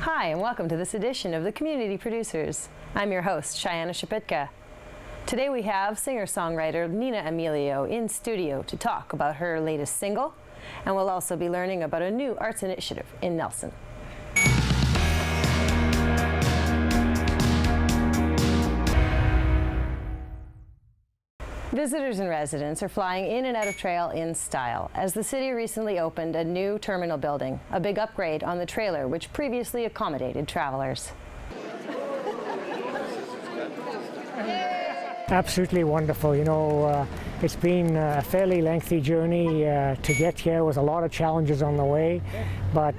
Hi, and welcome to this edition of the Community Producers. I'm your host, Cheyanna Shypitka. Today we have singer-songwriter Nina Amelio in studio to talk about her latest single, and we'll also be learning about a new arts initiative in Nelson. Visitors and residents are flying in and out of Trail in style, as the city recently opened a new terminal building, a big upgrade on the trailer which previously accommodated travelers. Absolutely wonderful. You know, it's been a fairly lengthy journey to get here with a lot of challenges on the way, but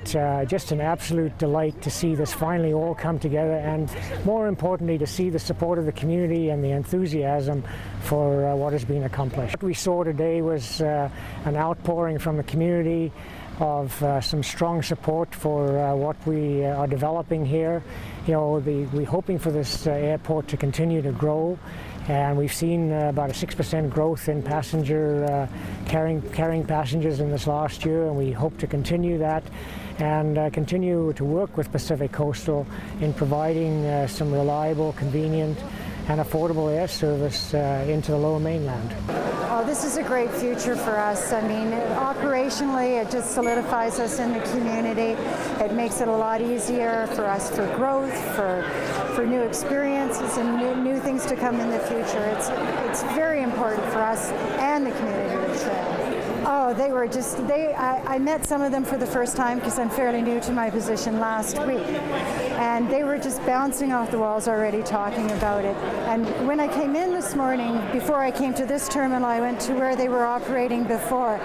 just an absolute delight to see this finally all come together, and more importantly to see the support of the community and the enthusiasm for what has been accomplished. What we saw today was an outpouring from the community of some strong support for what we are developing here. You know, we're hoping for this airport to continue to grow, and we've seen about a 6% growth in passenger carrying passengers in this last year, and we hope to continue that and continue to work with Pacific Coastal in providing some reliable, convenient and affordable air service into the Lower Mainland. Oh, this is a great future for us. I mean, operationally, it just solidifies us in the community. It makes it a lot easier for us for growth, for new experiences and new things to come in the future. It's very important for us and the community of Trail. Oh, they were just, I met some of them for the first time because I'm fairly new to my position last week. And they were just bouncing off the walls already talking about it. And when I came in this morning, before I came to this terminal, I went to where they were operating before.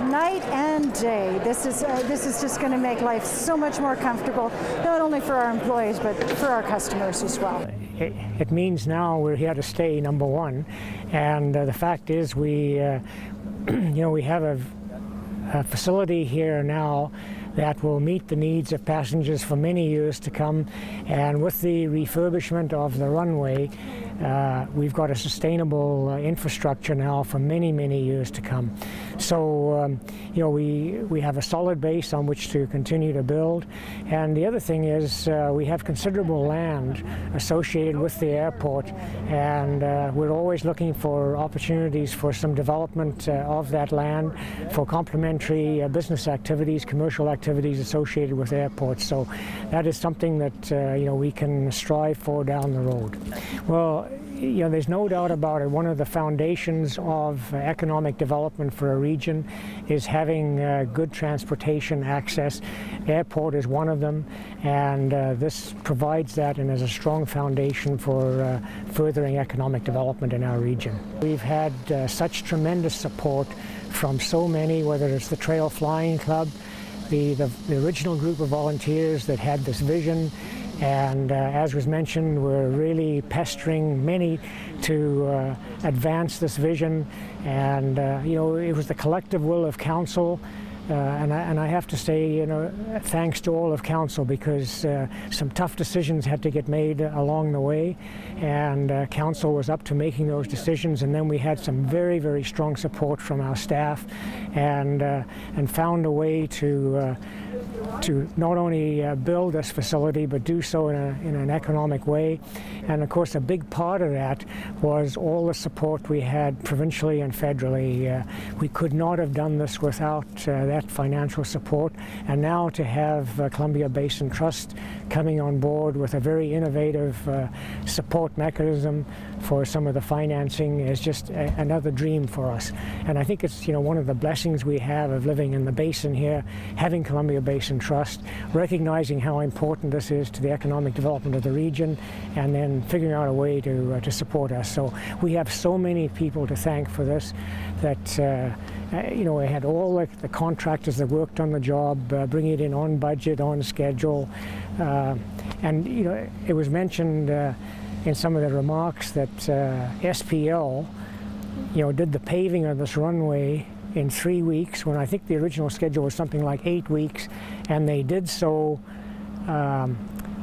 Night and day, this is just going to make life so much more comfortable, not only for our employees, but for our customers as well. It means now we're here to stay, number one. And the fact is we have a facility here now that will meet the needs of passengers for many years to come, and with the refurbishment of the runway, we've got a sustainable infrastructure now for many, many years to come. So, we have a solid base on which to continue to build. And the other thing is we have considerable land associated with the airport, and we're always looking for opportunities for some development of that land for complementary business activities, commercial activities associated with airports. So that is something that we can strive for down the road. Well, there's no doubt about it. One of the foundations of economic development for a region is having good transportation access. Airport is one of them, and this provides that and is a strong foundation for furthering economic development in our region. We've had such tremendous support from so many, whether it's the Trail Flying Club, the original group of volunteers that had this vision. And as was mentioned, we're really pestering many to advance this vision. And it was the collective will of council. And I have to say, thanks to all of council, because some tough decisions had to get made along the way, and council was up to making those decisions. And then we had some very, very strong support from our staff, and found a way to not only build this facility, but do so in an economic way. And of course, a big part of that was all the support we had provincially and federally. We could not have done this without that financial support. And now to have Columbia Basin Trust coming on board with a very innovative support mechanism for some of the financing is just another dream for us. And I think it's one of the blessings we have of living in the basin here, having Columbia Basin Trust, recognizing how important this is to the economic development of the region, and then figuring out a way to support us. So we have so many people to thank for this, that we had all the contractors that worked on the job, bringing it in on budget, on schedule, and it was mentioned in some of the remarks that SPL did the paving of this runway in 3 weeks, when I think the original schedule was something like 8 weeks, and they did so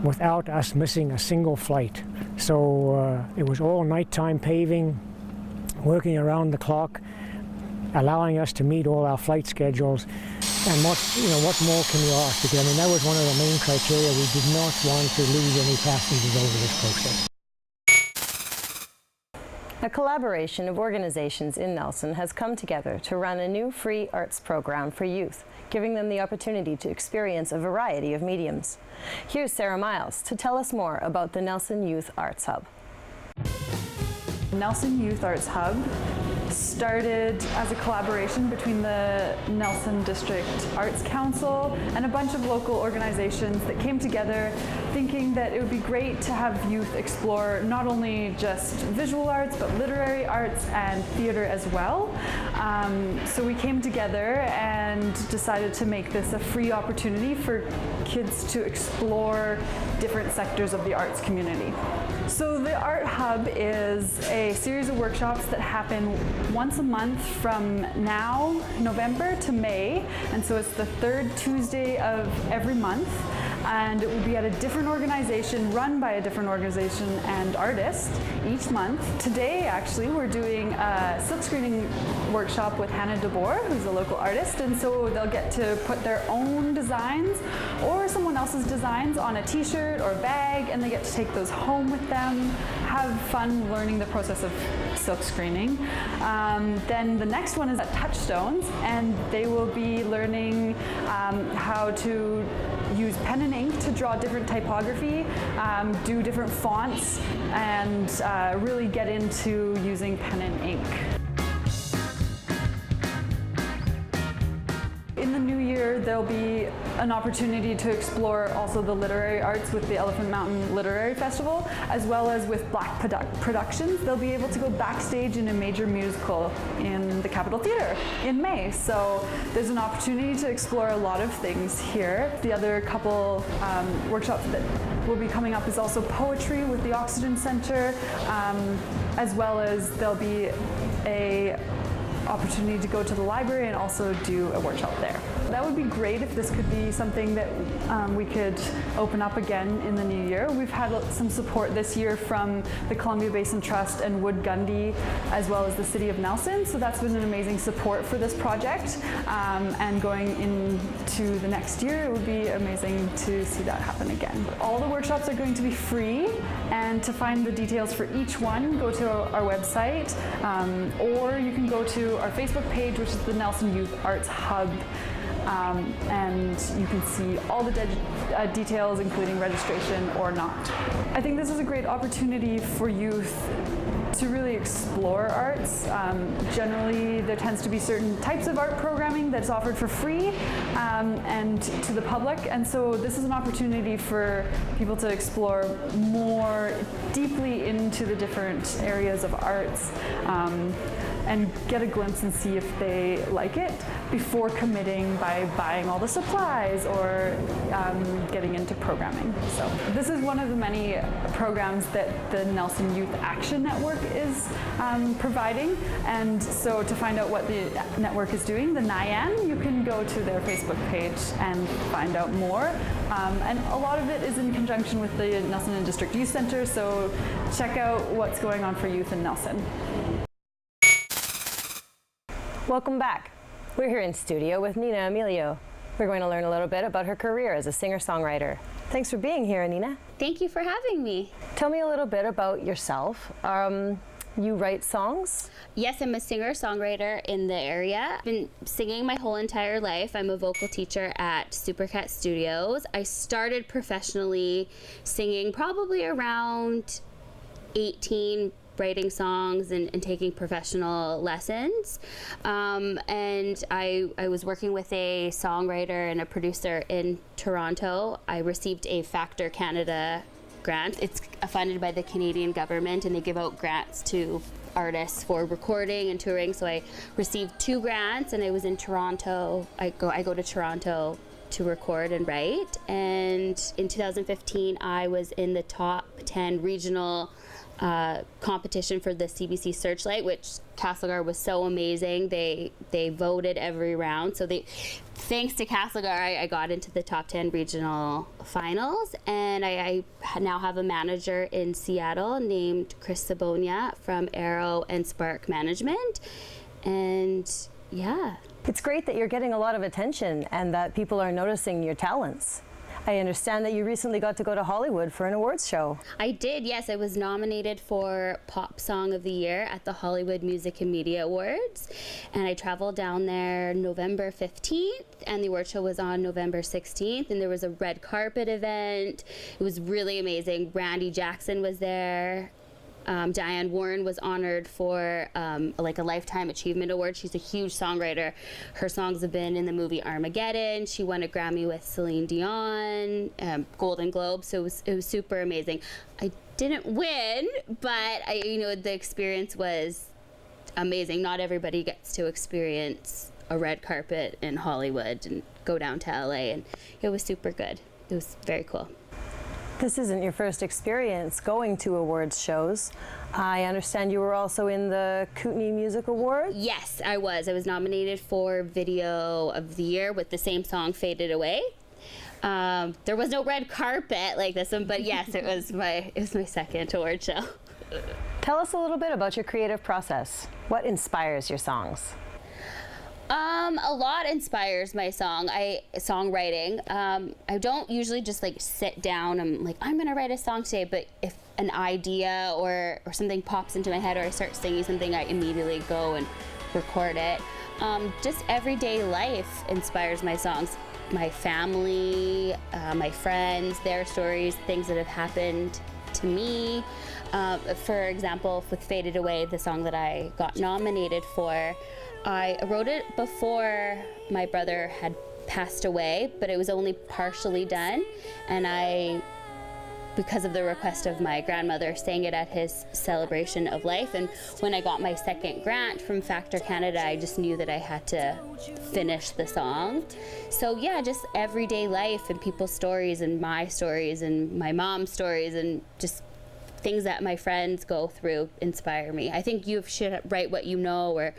without us missing a single flight. So it was all nighttime paving, working around the clock, allowing us to meet all our flight schedules. And what more can you ask? Because, I mean, that was one of the main criteria. We did not want to lose any passengers over this process. A collaboration of organizations in Nelson has come together to run a new free arts program for youth, giving them the opportunity to experience a variety of mediums. Here's Sarah Miles to tell us more about the Nelson Youth Arts Hub. Nelson Youth Arts Hub started as a collaboration between the Nelson District Arts Council and a bunch of local organizations that came together thinking that it would be great to have youth explore not only just visual arts but literary arts and theater as well. So we came together and decided to make this a free opportunity for kids to explore different sectors of the arts community. So the Art Hub is a series of workshops that happen once a month from now, November, to May. And so it's the third Tuesday of every month. And it will be at a different organization, run by a different organization and artist each month. Today, actually, we're doing a silk screening workshop with Hannah DeBoer, who's a local artist. And so they'll get to put their own designs or someone else's designs on a t-shirt or bag, and they get to take those home with them, have fun learning the process of silk screening. Then the next one is at Touchstones, and they will be learning how to use pen and ink to draw different typography, do different fonts, and really get into using pen and ink. In the new year, there'll be an opportunity to explore also the literary arts with the Elephant Mountain Literary Festival, as well as with Black Productions. They'll be able to go backstage in a major musical in the Capitol Theatre in May. So there's an opportunity to explore a lot of things here. The other couple workshops that will be coming up is also poetry with the Oxygen Center, as well as there'll be a opportunity to go to the library and also do a workshop there. That would be great if this could be something that we could open up again in the new year. We've had some support this year from the Columbia Basin Trust and Wood Gundy, as well as the City of Nelson, so that's been an amazing support for this project. And going into the next year, it would be amazing to see that happen again. All the workshops are going to be free, and to find the details for each one, go to our website, or you can go to our Facebook page, which is the Nelson Youth Arts Hub, and you can see all the details, including registration or not. I think this is a great opportunity for youth to really explore arts. Generally, there tends to be certain types of art programming that's offered for free and to the public, and so this is an opportunity for people to explore more deeply into the different areas of arts and get a glimpse and see if they like it before committing by buying all the supplies or getting into programming. So this is one of the many programs that the Nelson Youth Action Network is providing, and so to find out what the network is doing, the NIAN, you can go to their Facebook page and find out more. And a lot of it is in conjunction with the Nelson and District Youth Center, so check out what's going on for youth in Nelson. Welcome back. We're here in studio with Nina Amelio. We're going to learn a little bit about her career as a singer-songwriter. Thanks for being here, Nina. Thank you for having me. Tell me a little bit about yourself. You write songs? Yes, I'm a singer-songwriter in the area. I've been singing my whole entire life. I'm a vocal teacher at Supercat Studios. I started professionally singing probably around 18, writing songs and taking professional lessons. And I was working with a songwriter and a producer in Toronto. I received a Factor Canada grant. It's funded by the Canadian government, and they give out grants to artists for recording and touring. So I received 2 grants, and I was in Toronto. I go to Toronto to record and write. And in 2015, I was in the top 10 regional competition for the CBC Searchlight, which Castlegar was so amazing. They voted every round. So thanks to Castlegar, I got into the top 10 regional finals, and I now have a manager in Seattle named Chris Sabonia from Arrow and Spark Management. And yeah, It's great that you're getting a lot of attention and that people are noticing your talents. I understand that you recently got to go to Hollywood for an awards show. I did, yes. I was nominated for Pop Song of the Year at the Hollywood Music and Media Awards. And I traveled down there November 15th, and the award show was on November 16th. And there was a red carpet event. It was really amazing. Randy Jackson was there. Diane Warren was honored for like a Lifetime Achievement Award. She's a huge songwriter. Her songs have been in the movie Armageddon. She won a Grammy with Celine Dion, Golden Globe. So it was super amazing. I didn't win, but the experience was amazing. Not everybody gets to experience a red carpet in Hollywood and go down to LA, and it was super good. It was very cool. This isn't your first experience going to awards shows. I understand you were also in the Kootenay Music Awards? Yes, I was. I was nominated for Video of the Year with the same song, Faded Away. There was no red carpet like this one, but yes, it was my second award show. Tell us a little bit about your creative process. What inspires your songs? A lot inspires my songwriting. I don't usually just like sit down and like, I'm gonna write a song today, but if an idea or something pops into my head or I start singing something, I immediately go and record it. Just everyday life inspires my songs. My family, my friends, their stories, things that have happened to me. For example, with Faded Away, the song that I got nominated for, I wrote it before my brother had passed away, but it was only partially done. And I, because of the request of my grandmother, sang it at his celebration of life. And when I got my second grant from Factor Canada, I just knew that I had to finish the song. So yeah, just everyday life and people's stories and my mom's stories and just things that my friends go through inspire me. I think you should write what you know or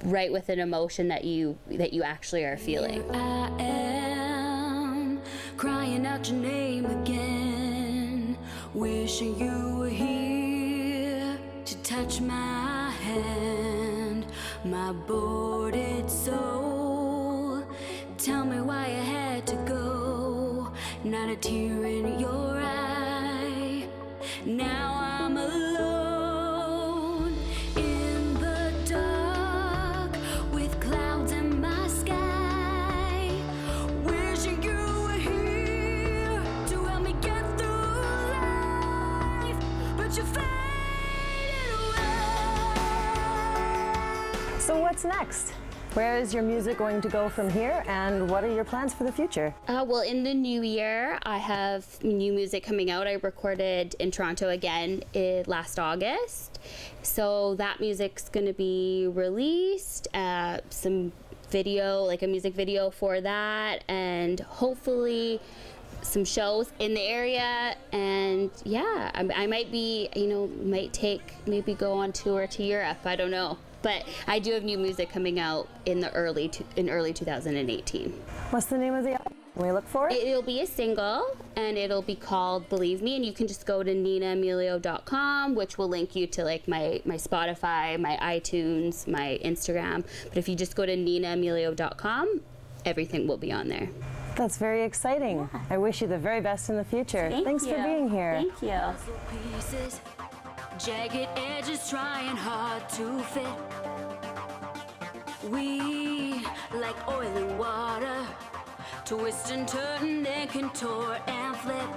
write with an emotion that you actually are feeling. Here I am, crying out your name again, wishing you were here to touch my hand, my boarded soul. Tell me why you had to go, not a tear in your eye. Now I'm alone in the dark with clouds in my sky, wishing you were here to help me get through life, but you faded away. So what's next? Where is your music going to go from here, and what are your plans for the future? Well, in the new year, I have new music coming out. I recorded in Toronto again last August. So that music's going to be released, some video, like a music video for that, and hopefully some shows in the area. And yeah, I might be, maybe go on tour to Europe. I don't know. But I do have new music coming out in early 2018. What's the name of the album? Can we look for it? It'll be a single, and it'll be called Believe Me, and you can just go to ninaamelio.com, which will link you to like my Spotify, my iTunes, my Instagram. But if you just go to ninaamelio.com, everything will be on there. That's very exciting. Yeah. I wish you the very best in the future. Thanks for being here. Thank you. Pieces, jagged edges trying hard to fit. We, like oily water, twist and turn, then contort and flip.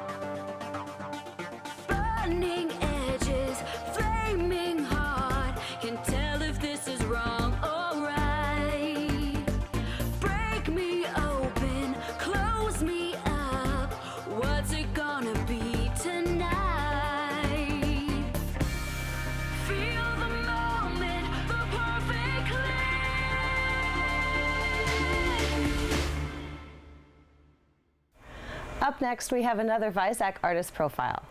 Burning edges, flaming hard, can tell if this is wrong or right. Break me open, close me up, what's it gonna be tonight? Feel the moment, the perfect click. Up next, we have another Visac artist profile.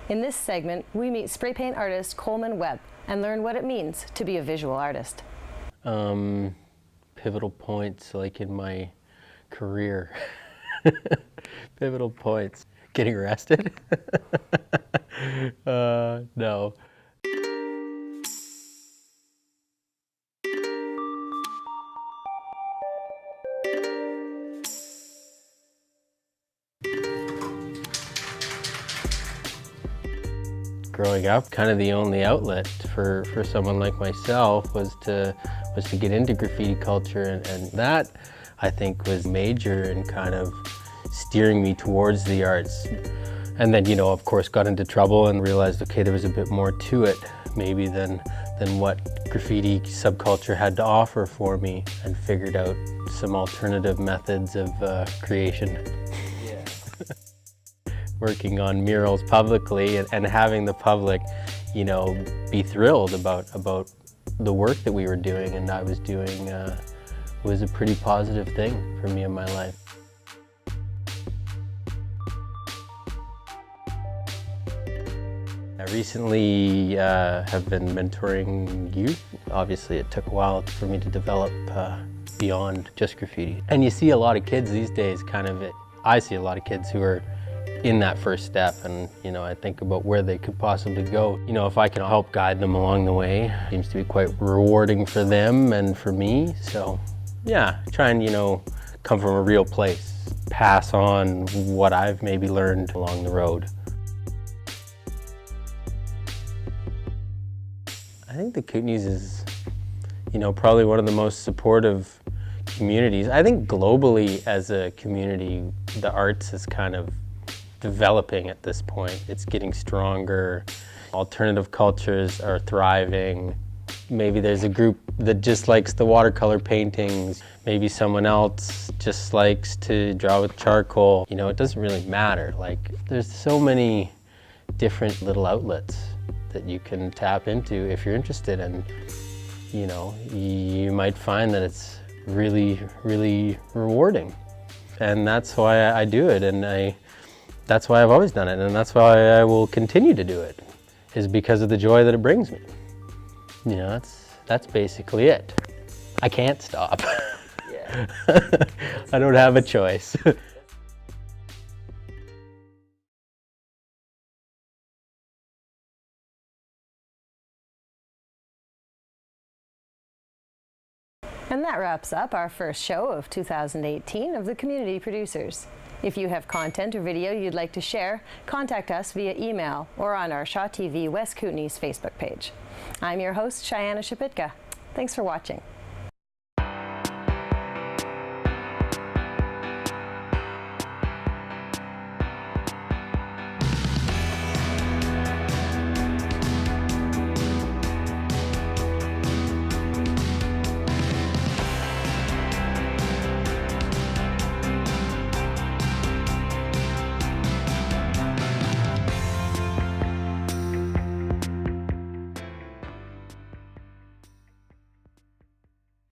In this segment, we meet spray paint artist Coleman Webb and learn what it means to be a visual artist. Pivotal points, like in my career. Pivotal points. Getting arrested? No. growing up, kind of the only outlet for someone like myself was to get into graffiti culture, and that, I think, was major in kind of steering me towards the arts. And then, you know, of course, got into trouble and realized, okay, there was a bit more to it, maybe than what graffiti subculture had to offer for me, and figured out some alternative methods of creation. Working on murals publicly and having the public, you know, be thrilled about the work that we were doing and I was doing was a pretty positive thing for me in my life. I recently have been mentoring youth. Obviously it took a while for me to develop beyond just graffiti. And you see a lot of kids these days I see a lot of kids who are in that first step, and you know, I think about where they could possibly go. You know, if I can help guide them along the way, it seems to be quite rewarding for them and for me. So yeah, try and, you know, come from a real place, pass on what I've maybe learned along the road. I think the Kootenays is, you know, probably one of the most supportive communities. I think globally as a community, the arts is kind of developing at this point. It's getting stronger. Alternative cultures are thriving. Maybe there's a group that just likes the watercolor paintings. Maybe someone else just likes to draw with charcoal. You know, it doesn't really matter. Like, there's so many different little outlets that you can tap into if you're interested, and you know, you might find that it's really, really rewarding. And that's why I do it, and that's why I've always done it, and that's why I will continue to do it, is because of the joy that it brings me. You know, that's basically it. I can't stop. Yeah. I don't have a choice. And that wraps up our first show of 2018 of the Community Producers. If you have content or video you'd like to share, contact us via email or on our Shaw TV West Kootenay's Facebook page. I'm your host, Cheyanna Shypitka. Thanks for watching.